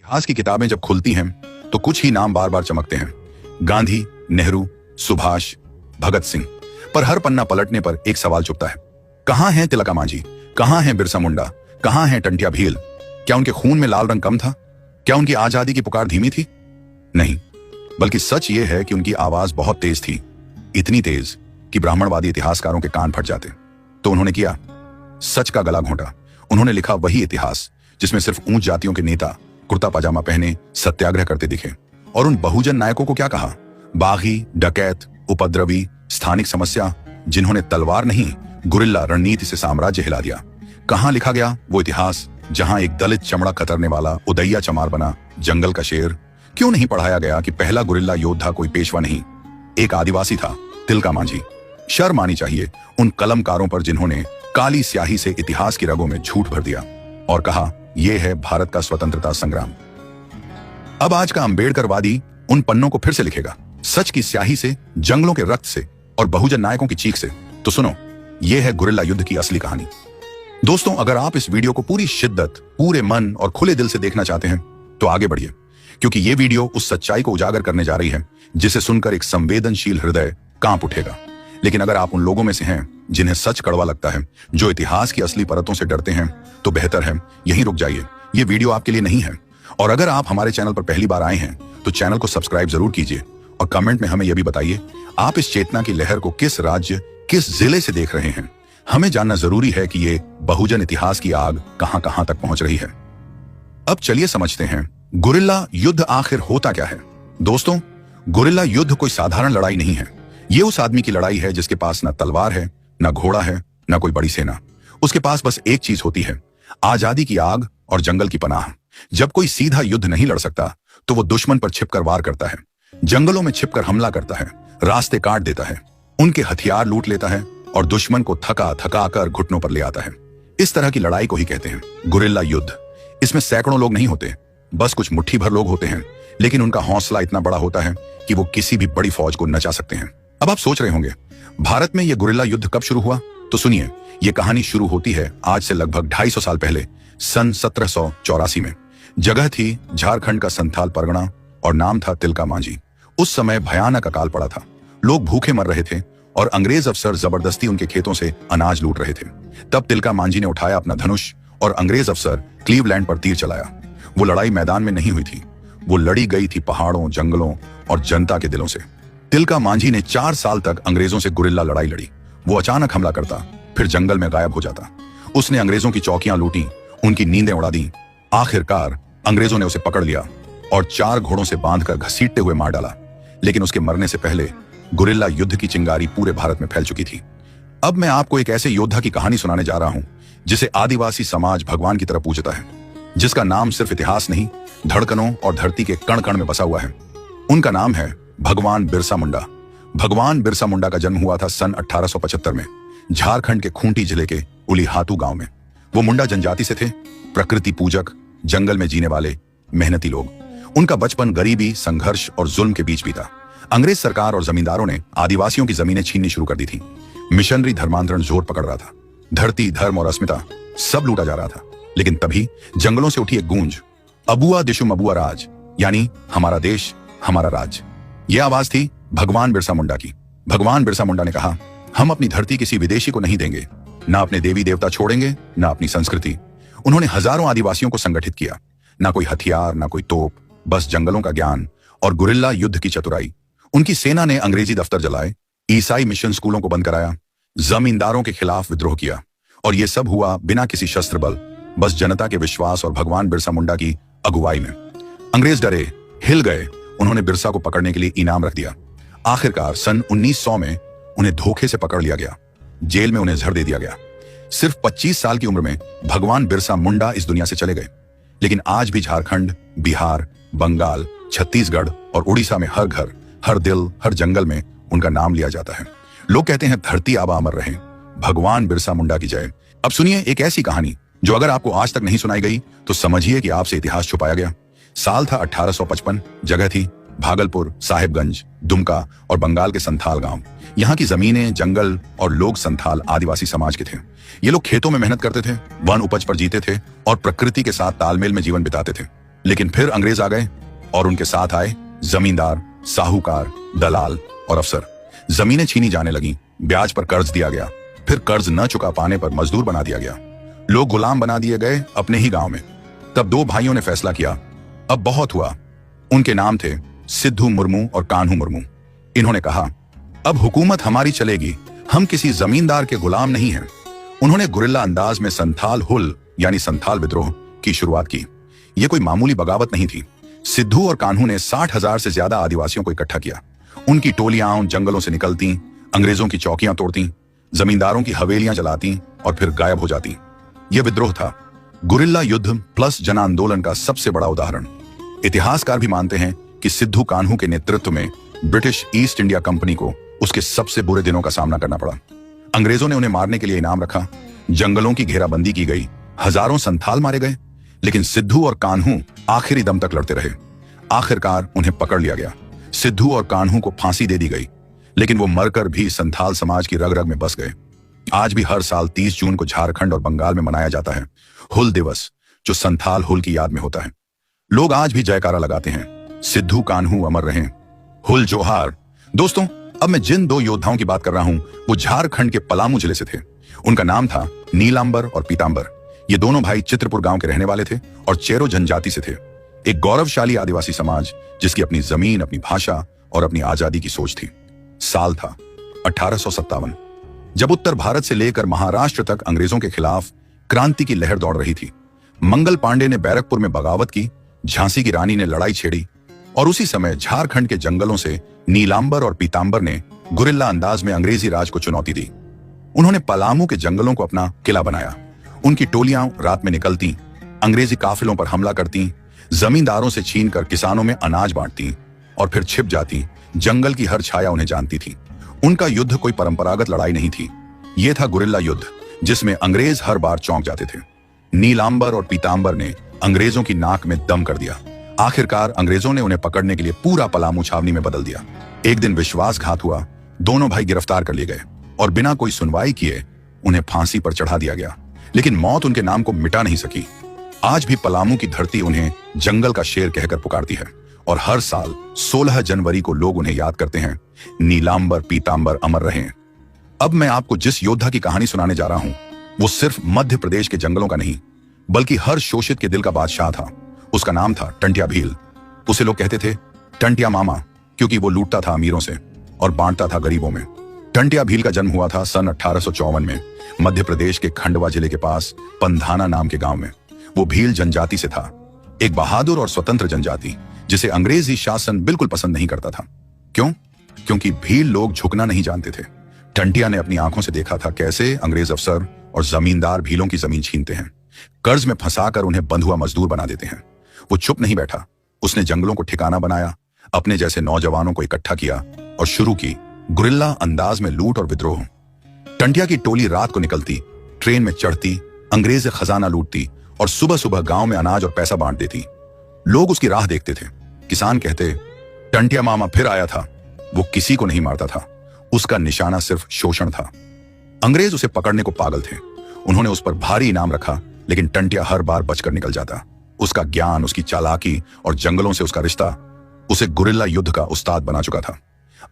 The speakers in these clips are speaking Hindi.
इतिहास की किताबें जब खुलती हैं तो कुछ ही नाम बार बार चमकते हैं। गांधी, नेहरू, सुभाष, भगत सिंह। पर हर पन्ना पलटने पर एक सवाल चुभता है। कहां है तिलका मांझी? कहां है बिरसा मुंडा? कहां है टंटिया भील? क्या उनके खून में लाल रंग कम था? क्या उनकी आजादी की पुकार धीमी थी? नहीं, बल्कि सच यह है कि उनकी आवाज बहुत तेज थी। इतनी तेज कि ब्राह्मणवादी इतिहासकारों के कान फट जाते। तो उन्होंने किया, सच का गला घोंटा। उन्होंने लिखा वही इतिहास जिसमें सिर्फ ऊंच जातियों के नेता कुर्ता पजामा पहने सत्याग्रह करते दिखे। और उन बहुजन नायकों को क्या कहा? बागी, डकैत, उपद्रवी, स्थानिक समस्या, जिन्होंने तलवार नहीं गुरिल्ला रणनीति से साम्राज्य हिला दिया। कहां लिखा गया वो इतिहास जहां एक दलित चमड़ा कतरने वाला उदैया चमार बना जंगल का शेर? क्यों नहीं पढ़ाया गया कि पहला गुरिल्ला योद्धा कोई पेशवा नहीं, एक आदिवासी था, तिलका मांझी? शर्म आनी चाहिए उन कलमकारों पर जिन्होंने काली स्याही से इतिहास की रगों में झूठ भर दिया और कहा यह है भारत का स्वतंत्रता संग्राम। अब आज का अंबेडकरवादी उन पन्नों को फिर से लिखेगा, सच की स्याही से, जंगलों के रक्त से और बहुजन नायकों की चीख से। तो सुनो, यह है गुरिल्ला युद्ध की असली कहानी। दोस्तों, अगर आप इस वीडियो को पूरी शिद्दत, पूरे मन और खुले दिल से देखना चाहते हैं तो आगे बढ़िए, क्योंकि यह वीडियो उस सच्चाई को उजागर करने जा रही है जिसे सुनकर एक संवेदनशील हृदय कांप उठेगा। लेकिन अगर आप उन लोगों में से हैं जिन्हें सच कड़वा लगता है, जो इतिहास की असली परतों से डरते हैं, तो बेहतर है यहीं रुक जाइए। यह वीडियो आपके लिए नहीं है। और अगर आप हमारे चैनल पर पहली बार आए हैं तो चैनल को सब्सक्राइब जरूर कीजिए और कमेंट में हमें यह भी बताइए आप इस चेतना की लहर को किस राज्य, किस जिले से देख रहे हैं। हमें जानना जरूरी है कि ये बहुजन इतिहास की आग कहां कहां तक पहुंच रही है। अब चलिए समझते हैं गुरिल्ला युद्ध आखिर होता क्या है। दोस्तों, गुरिल्ला युद्ध कोई साधारण लड़ाई नहीं है। ये उस आदमी की लड़ाई है जिसके पास ना तलवार है, ना घोड़ा है, ना कोई बड़ी सेना। उसके पास बस एक चीज होती है, आजादी की आग और जंगल की पनाह। जब कोई सीधा युद्ध नहीं लड़ सकता तो वो दुश्मन पर छिपकर वार करता है, जंगलों में छिपकर हमला करता है, रास्ते काट देता है, उनके हथियार लूट लेता है और दुश्मन को थका थका कर घुटनों पर ले आता है। इस तरह की लड़ाई को ही कहते हैं गुरिल्ला युद्ध। इसमें सैकड़ों लोग नहीं होते, बस कुछ मुट्ठी भर लोग होते हैं, लेकिन उनका हौसला इतना बड़ा होता है कि वो किसी भी बड़ी फौज को नचा सकते हैं। अब आप सोच रहे होंगे, भारत में यह गुरिल्ला युद्ध कब शुरू हुआ? तो सुनिए, यह कहानी शुरू होती है आज से लगभग 250 साल पहले, सन 1784 में। जगह थी झारखंड का संथाल परगना और नाम था तिलका मांझी। उस समय भयानक अकाल पड़ा था, लोग भूखे मर रहे थे और अंग्रेज अफसर जबरदस्ती उनके खेतों से अनाज लूट रहे थे। तब तिलका मांझी ने उठाया अपना धनुष और अंग्रेज अफसर क्लीवलैंड पर तीर चलाया। वो लड़ाई मैदान में नहीं हुई थी, वो लड़ी गई थी पहाड़ों, जंगलों और जनता के दिलों से। तिलका मांझी ने 4 साल तक अंग्रेजों से गुरिल्ला लड़ाई लड़ी। वो अचानक हमला करता, फिर जंगल में गायब हो जाता। उसने अंग्रेजों की चौकियां लूटी, उनकी नींदें उड़ा दी। आखिरकार अंग्रेजों ने उसे पकड़ लिया और 4 घोड़ों से बांधकर घसीटते हुए मार डाला। लेकिन उसके मरने से पहले गुरिल्ला युद्ध की चिंगारी पूरे भारत में फैल चुकी थी। अब मैं आपको एक ऐसे योद्धा की कहानी सुनाने जा रहा हूं जिसे आदिवासी समाज भगवान की तरह पूजता है, जिसका नाम सिर्फ इतिहास नहीं, धड़कनों और धरती के कण कण में बसा हुआ है। उनका नाम है भगवान बिरसा मुंडा। भगवान बिरसा मुंडा का जन्म हुआ था सन 1875 में झारखंड के खूंटी जिले के उलीहातू गांव में। वो मुंडा जनजाति से थे, प्रकृति पूजक, जंगल में जीने वाले मेहनती लोग। उनका बचपन गरीबी, संघर्ष और जुल्म के बीच बीता। अंग्रेज सरकार और जमींदारों ने आदिवासियों की जमीनें छीननी शुरू कर दी थी। मिशनरी धर्मांतरण जोर पकड़ रहा था। धरती, धर्म और अस्मिता सब लूटा जा रहा था। लेकिन तभी जंगलों से उठी एक गूंज, अबुआ दिशुम अबुआ राज, यानी हमारा देश, हमारा राज। यह आवाज थी भगवान बिरसा मुंडा की। भगवान बिरसा मुंडा ने कहा, हम अपनी धरती किसी विदेशी को नहीं देंगे, ना अपने देवी देवता छोड़ेंगे, ना अपनी संस्कृति। उन्होंने हजारों आदिवासियों को संगठित किया। ना कोई हथियार, ना कोई तोप, बस जंगलों का ज्ञान और गुरिल्ला युद्ध की चतुराई। उनकी सेना ने अंग्रेजी दफ्तर जलाए, ईसाई मिशन स्कूलों को बंद कराया, जमींदारों के खिलाफ विद्रोह किया। और यह सब हुआ बिना किसी शस्त्र बल, बस जनता के विश्वास और भगवान बिरसा मुंडा की अगुवाई में। अंग्रेज डरे, हिल गए। उन्होंने बिरसा को पकड़ने के लिए इनाम रख दिया। आखिरकार सन 1900 में उन्हें धोखे से पकड़ लिया गया। जेल में उन्हें जहर दे दिया गया। सिर्फ 25 साल की उम्र में भगवान बिरसा मुंडा इस दुनिया से चले गए। लेकिन आज भी झारखंड, बिहार, बंगाल, छत्तीसगढ़ और उड़ीसा में हर घर, हर दिल, हर जंगल में उनका नाम लिया जाता है। लोग कहते हैं धरती आबा अमर रहे, भगवान बिरसा मुंडा की जय। अब सुनिए एक ऐसी कहानी जो अगर आपको आज तक नहीं सुनाई गई तो समझिए कि आपसे इतिहास छुपाया गया। साल था 1855, जगह थी भागलपुर, साहेबगंज, दुमका और बंगाल के संथाल गांव। यहाँ की जमीनें, जंगल और लोग संथाल आदिवासी समाज के थे। ये लोग खेतों में मेहनत करते थे, वन उपज पर जीते थे और प्रकृति के साथ तालमेल में जीवन बिताते थे। लेकिन फिर अंग्रेज आ गए और उनके साथ आए जमींदार, साहूकार, दलाल और अफसर। जमीनें छीनी जाने लगी, ब्याज पर कर्ज दिया गया, फिर कर्ज न चुका पाने पर मजदूर बना दिया गया, लोग गुलाम बना दिए गए अपने ही गांव में। तब दो भाइयों ने फैसला किया, अब बहुत हुआ। उनके नाम थे सिद्धू मुर्मू और कान्हू मुर्मू। इन्होंने कहा, अब हुकूमत हमारी चलेगी, हम किसी जमींदार के गुलाम नहीं हैं। उन्होंने गुरिल्ला अंदाज में संथाल हुल यानी संथाल विद्रोह की शुरुआत की। यह कोई मामूली बगावत नहीं थी। सिद्धू और कान्हू ने 60,000 से ज्यादा आदिवासियों को इकट्ठा किया। उनकी टोलियां उन जंगलों से निकलती, अंग्रेजों की चौकियां तोड़ती, जमींदारों की हवेलियां जलाती और फिर गायब हो जाती। यह विद्रोह था गुरिल्ला युद्ध प्लस जन आंदोलन का सबसे बड़ा उदाहरण। इतिहासकार भी मानते हैं कि सिद्धू कान्हू के नेतृत्व में ब्रिटिश ईस्ट इंडिया कंपनी को उसके सबसे बुरे दिनों का सामना करना पड़ा। अंग्रेजों ने उन्हें मारने के लिए इनाम रखा, जंगलों की घेराबंदी की गई, हजारों संथाल मारे गए, लेकिन सिद्धू और कान्हू आखिरी दम तक लड़ते रहे। आखिरकार उन्हें पकड़ लिया गया। सिद्धू और कान्हू को फांसी दे दी गई, लेकिन वो मरकर भी संथाल समाज की रग रग में बस गए। आज भी हर साल 30 जून को झारखंड और बंगाल में मनाया जाता है हुल दिवस, जो संथाल हुल की याद में होता है। लोग आज भी जयकारा लगाते हैं, सिद्धू कान्हू अमर रहें, हुल जोहार। दोस्तों, अब मैं जिन दो योद्धाओं की बात कर रहा हूं वो झारखंड के पलामू जिले से थे। उनका नाम था नीलांबर और पीतांबर। ये दोनों भाई चित्रपुर गांव के रहने वाले थे और चेरो जनजाति से थे। एक गौरवशाली आदिवासी समाज जिसकी अपनी जमीन, अपनी भाषा और अपनी आजादी की सोच थी। साल था 1857, जब उत्तर भारत से लेकर महाराष्ट्र तक अंग्रेजों के खिलाफ क्रांति की लहर दौड़ रही थी। मंगल पांडे ने बैरकपुर में बगावत की, झांसी की रानी ने लड़ाई छेड़ी और उसी समय झारखंड के जंगलों से नीलांबर और पीतांबर ने गुरिल्ला अंदाज में अंग्रेजी राज को चुनौती दी। उन्होंने पलामू के जंगलों को अपना किला बनाया। उनकी टोलियां रात में निकलती, अंग्रेजी काफिलों पर हमला करती, जमींदारों से छीनकर किसानों में अनाज बांटती और फिर छिप जाती। जंगल की हर छाया उन्हें जानती थी। उनका युद्ध कोई परंपरागत लड़ाई नहीं थी, यह था गुरिल्ला युद्ध, जिसमें अंग्रेज हर बार चौंक जाते थे। नीलांबर और पीतांबर ने अंग्रेजों की नाक में दम कर दिया। आखिरकार अंग्रेजों ने उन्हें पकड़ने के लिए पूरा पलामू छावनी में बदल दिया। एक दिन विश्वासघात हुआ, दोनों भाई गिरफ्तार कर लिए गए और बिना कोई सुनवाई किए उन्हें फांसी पर चढ़ा दिया गया। लेकिन मौत उनके नाम को मिटा नहीं सकी। आज भी पलामू की धरती उन्हें जंगल का शेर कहकर पुकारती है और हर साल 16 जनवरी को लोग उन्हें याद करते हैं। नीलांबर पीतांबर अमर रहें। अब मैं आपको जिस योद्धा की कहानी सुनाने जा रहा हूं वो सिर्फ मध्य प्रदेश के जंगलों का नहीं, बल्कि हर शोषित के दिल का बादशाह था। उसका नाम था टंटिया भील। उसे लोग कहते थे टंटिया मामा, क्योंकि वो लूटता था अमीरों से और बांटता था गरीबों में। टंटिया भील का जन्म हुआ था सन 1854 में मध्य प्रदेश के खंडवा जिले के पास पंधाना नाम के गांव में। वो भील जनजाति से था, एक बहादुर और स्वतंत्र जनजाति जिसे अंग्रेजी शासन बिल्कुल पसंद नहीं करता था। क्यों? क्योंकि भील लोग झुकना नहीं जानते थे। टंटिया ने अपनी आंखों से देखा था कैसे अंग्रेज अफसर और जमींदार भीलों की जमीन छीनते हैं, कर्ज में फंसाकर उन्हें बंधुआ मजदूर बना देते हैं। वो चुप नहीं बैठा, उसने जंगलों को ठिकाना बनाया, अपने जैसे नौजवानों को इकट्ठा किया और शुरू की गुरिल्ला अंदाज में लूट और विद्रोह। टंटिया की टोली रात को निकलती, ट्रेन में चढ़ती, अंग्रेज खजाना लूटती और सुबह सुबह गांव में अनाज और पैसा बांट देती। लोग उसकी राह देखते थे। किसान कहते टंटिया मामा फिर आया था। वो किसी को नहीं मारता था, उसका निशाना सिर्फ शोषण था। अंग्रेज उसे पकड़ने को पागल थे। उन्होंने उस पर भारी इनाम रखा, लेकिन टंटिया हर बार बचकर निकल जाता। उसका ज्ञान, उसकी चालाकी और जंगलों से उसका रिश्ता उसे गुरिल्ला युद्ध का उस्ताद बना चुका था।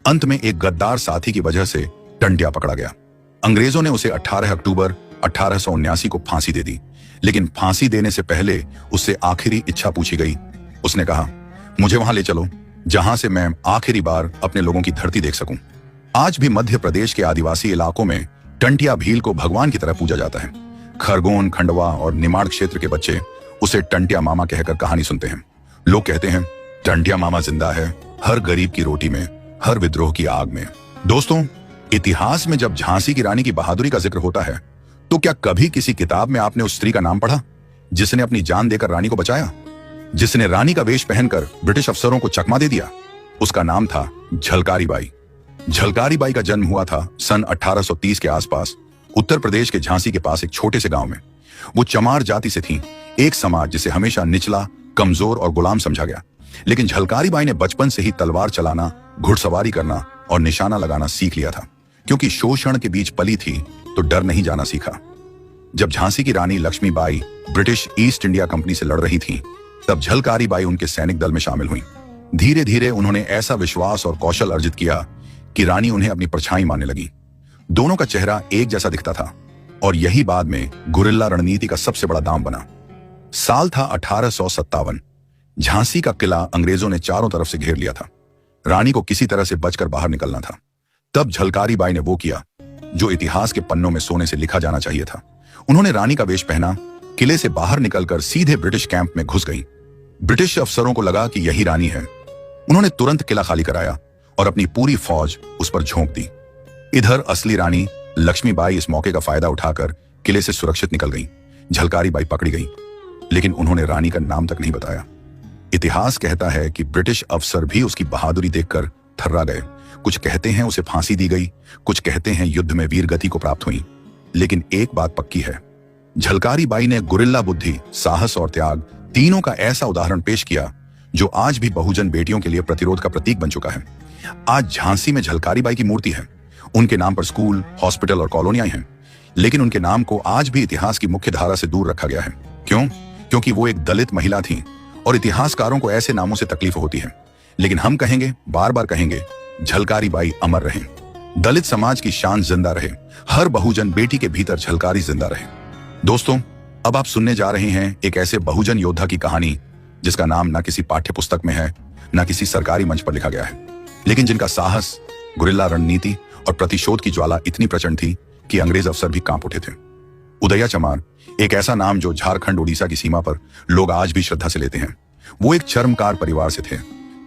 अंत में एक गद्दार साथी की वजह से टंटिया पकड़ा गया। अंग्रेजों ने उसे 18 अक्टूबर 1879 को फांसी दे दी, लेकिन फांसी देने से पहले उससे आखिरी इच्छा पूछी गई। उसने कहा, मुझे वहां ले चलो जहां से मैं आखिरी बार अपने लोगों की धरती देख सकूं। आज भी मध्य प्रदेश के आदिवासी इलाकों में टंटिया भील को भगवान की तरह पूजा जाता है। खरगोन, खंडवा और निमाड़ क्षेत्र के बच्चे उसे टंटिया मामा कहकर कहानी सुनते हैं। लोग कहते हैं टंटिया मामा जिंदा है, हर गरीब की रोटी में, हर विद्रोह की आग में। दोस्तों, इतिहास में जब झांसी की रानी की बहादुरी का जिक्र होता है तो क्या कभी किसी किताब में आपने उस स्त्री का नाम पढ़ा जिसने अपनी जान देकर रानी को बचाया, जिसने रानी का वेश पहनकर ब्रिटिश अफसरों को चकमा दे दिया? उसका नाम था झलकारी बाई। झलकारी बाई का जन्म हुआ था सन 1830 के आसपास उत्तर प्रदेश के झांसी के पास एक छोटे से गांव में। वो चमार जाति से थी, एक समाज जिसे हमेशा निचला, कमजोर और गुलाम समझा गया। लेकिन झलकारी बाई ने बचपन से ही तलवार चलाना, घुड़सवारी करना और निशाना लगाना सीख लिया था। क्योंकि शोषण के बीच पली थी तो डर नहीं जाना सीखा। जब झांसी की रानी Lakshmibai British East India Company से लड़ रही थी तब झलकारी बाई उनके सैनिक दल में शामिल हुई। धीरे धीरे उन्होंने ऐसा विश्वास और कौशल अर्जित किया कि रानी उन्हें अपनी परछाई मानने लगी। दोनों का चेहरा एक जैसा दिखता था और यही बाद में गुरिल्ला रणनीति का सबसे बड़ा दांव बना। साल था 1857। झांसी का किला अंग्रेजों ने चारों तरफ से घेर लिया था। रानी को किसी तरह से बचकर बाहर निकलना था। तब झलकारी बाई ने वो किया जो इतिहास के पन्नों में सोने से लिखा जाना चाहिए था। उन्होंने रानी का वेश पहना, किले से बाहर निकलकर सीधे ब्रिटिश कैंप में घुस गई। ब्रिटिश अफसरों को लगा कि यही रानी है। उन्होंने तुरंत किला खाली कराया और अपनी पूरी फौज उस पर झोंक दी। इधर असली रानी लक्ष्मीबाई इस मौके का फायदा उठाकर किले से सुरक्षित निकल गई। झलकारी बाई पकड़ी गई, लेकिन उन्होंने रानी का नाम तक नहीं बताया। इतिहास कहता है कि ब्रिटिश अफसर भी उसकी बहादुरी देखकर थर्रा गए। कुछ कहते हैं उसे फांसी दी गई, कुछ कहते हैं युद्ध में वीर गति को प्राप्त हुई। लेकिन एक बात पक्की है, झलकारी बाई ने गुरिल्ला बुद्धि, साहस और त्याग तीनों का ऐसा उदाहरण पेश किया जो आज भी बहुजन बेटियों के लिए प्रतिरोध का प्रतीक बन चुका है। आज झांसी में झलकारी बाई की मूर्ति है। उनके नाम पर स्कूल, हॉस्पिटल और कॉलोनियां हैं, लेकिन उनके नाम को आज भी इतिहास की मुख्य धारा से दूर रखा गया है। क्यों? क्योंकि वो एक दलित महिला थी और इतिहासकारों को ऐसे नामों से तकलीफ होती है। लेकिन हम कहेंगे, बार बार कहेंगे, झलकारी बाई अमर रहे। दलित समाज की शान जिंदा रहे। हर बहुजन बेटी के भीतर झलकारी जिंदा रहे। दोस्तों, अब आप सुनने जा रहे हैं एक ऐसे बहुजन योद्धा की कहानी जिसका नाम ना किसी पाठ्य पुस्तक में है, ना किसी सरकारी मंच पर लिखा गया है, लेकिन जिनका साहस, गुरिल्ला रणनीति और प्रतिशोध की ज्वाला इतनी प्रचंड थी कि अंग्रेज अफसर भी कांप उठे थे। उदया चमार, एक ऐसा नाम जो झारखंड उड़ीसा की सीमा पर लोग आज भी श्रद्धा से लेते हैं। वो एक चर्मकार परिवार से थे।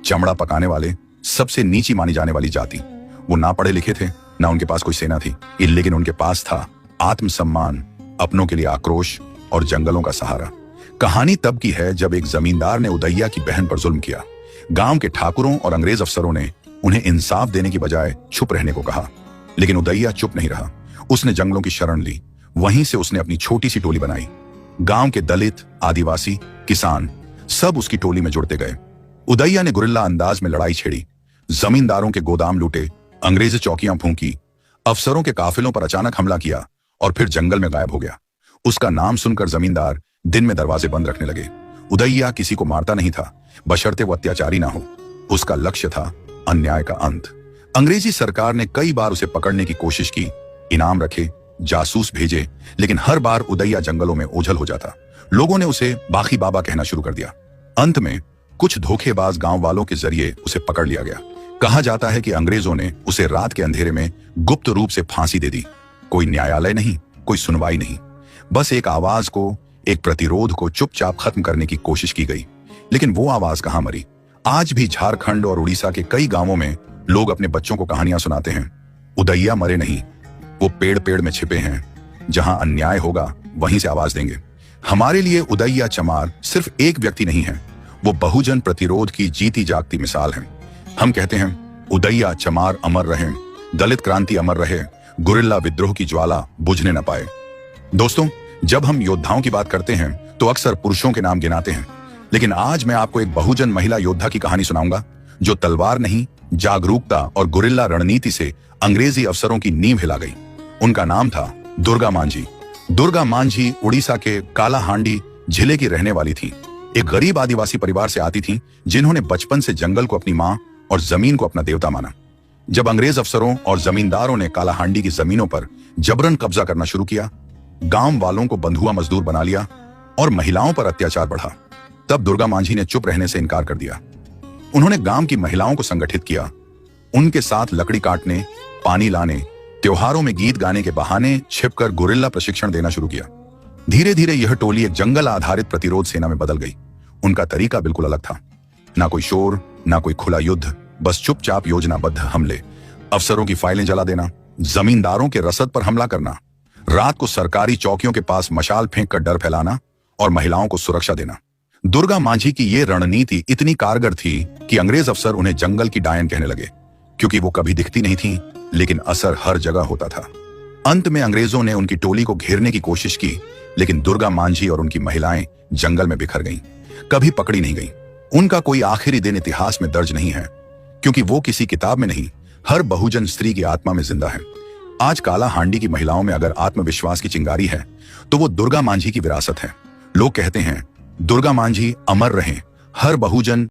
चमड़ा पकाने वाले, सबसे नीची मानी जाने वाली जाति। वो ना पढ़े लिखे थे, ना उनके पास कोई सेना थी, लेकिन उनके पास था आत्मसम्मान, अपनों के लिए आक्रोश और जंगलों का सहारा। कहानी तब की है जब एक जमींदार ने उदैया की बहन पर जुल्म किया। गांव के ठाकुरों और अंग्रेज अफसरों ने उन्हें इंसाफ देने की बजाय चुप रहने को कहा, लेकिन उदैया चुप नहीं रहा। उसने जंगलों की शरण ली। वहीं से उसने अपनी छोटी सी टोली बनाई। गांव के दलित, आदिवासी, किसान सब उसकी टोली में जुड़ते गए। उदैया ने गुरिल्ला अंदाज में लड़ाई छेड़ी। जमींदारों के गोदाम लूटे, अंग्रेज चौकियां फूंकी, अफसरों के काफिलों पर अचानक हमला किया और फिर जंगल में गायब हो गया। उसका नाम सुनकर जमींदार दिन में दरवाजे बंद रखने लगे। उदैया किसी को मारता नहीं था, बशर्ते वो अत्याचारी ना हो। उसका लक्ष्य था अन्याय का अंत। अंग्रेजी सरकार ने कई बार उसे पकड़ने की कोशिश की, इनाम रखे, जासूस भेजे, लेकिन हर बार उदैया जंगलों में ओझल हो जाता। लोगों ने उसे बाकी बाबा कहना शुरू कर दिया। अंत में कुछ धोखेबाज गांव वालों के जरिए उसे पकड़ लिया गया। कहा जाता है कि अंग्रेजों ने उसे रात के अंधेरे में गुप्त रूप से फांसी दे दी। कोई न्यायालय नहीं, कोई सुनवाई नहीं, बस एक आवाज को, एक प्रतिरोध को चुपचाप खत्म करने की कोशिश की गई। लेकिन वो आवाज कहां मरी? आज भी झारखंड और उड़ीसा के कई गांवों में लोग अपने बच्चों को कहानियां सुनाते हैं। उदैया मरे नहीं, वो पेड़ पेड़ में छिपे हैं। जहां अन्याय होगा वहीं से आवाज देंगे। हमारे लिए उदैया चमार सिर्फ एक व्यक्ति नहीं है, वो बहुजन प्रतिरोध की जीती जागती मिसाल है। हम कहते हैं, उदैया चमार अमर रहे, दलित क्रांति अमर रहे, गुरिल्ला विद्रोह की ज्वाला बुझने न पाए। दोस्तों, जब हम योद्धाओं की बात करते हैं तो अक्सर पुरुषों के नाम गिनाते हैं, लेकिन आज मैं आपको एक बहुजन महिला योद्धा की कहानी सुनाऊंगा जो तलवार नहीं, जागरूकता और गुरिल्ला रणनीति से अंग्रेजी अफसरों की नींव हिला गई। उनका नाम था दुर्गा मांझी। दुर्गा मांझी उड़ीसा के कालाहांडी जिले की रहने वाली थी। एक गरीब आदिवासी परिवार से आती थी जिन्होंने बचपन से जंगल को अपनी मां और जमीन को अपना देवता माना। जब अंग्रेज अफसरों और जमींदारों ने कालाहांडी की जमीनों पर जबरन कब्जा करना शुरू किया, गांव वालों को बंधुआ मजदूर बना लिया और महिलाओं पर अत्याचार बढ़ा, तब दुर्गा मांझी ने चुप रहने से इनकार कर दिया। उन्होंने गांव की महिलाओं को संगठित किया, उनके साथ लकड़ी काटने, पानी लाने, त्योहारों में गीत गाने के बहाने छिपकर गुरिल्ला प्रशिक्षण देना शुरू किया। धीरे धीरे यह टोली एक जंगल आधारित प्रतिरोध सेना में बदल गई। उनका तरीका बिल्कुल अलग था। ना कोई शोर, ना कोई खुला युद्ध, बस चुपचाप योजनाबद्ध हमले। अफसरों की फाइलें जला देना, जमींदारों के रसद पर हमला करना, रात को सरकारी चौकियों के पास मशाल फेंक कर डर फैलाना और महिलाओं को सुरक्षा देना। दुर्गा मांझी की ये रणनीति इतनी कारगर थी कि अंग्रेज अफसर उन्हें जंगल की डायन कहने लगे, क्योंकि वो कभी दिखती नहीं थी, लेकिन असर हर जगह होता था। अंत में अंग्रेजों ने उनकी टोली को घेरने की कोशिश की, लेकिन दुर्गा मांझी और उनकी महिलाएं जंगल में बिखर गईं, कभी पकड़ी नहीं गईं। उनका कोई आखिरी दिन इतिहास में दर्ज नहीं है, क्योंकि वो किसी किताब में नहीं, हर बहुजन स्त्री की आत्मा में जिंदा है। आज कालाहांडी की महिलाओं में अगर आत्मविश्वास की चिंगारी है तो वो दुर्गा मांझी की विरासत है। लोग कहते हैं दुर्गा मांझी अमर रहें, हर बहुजन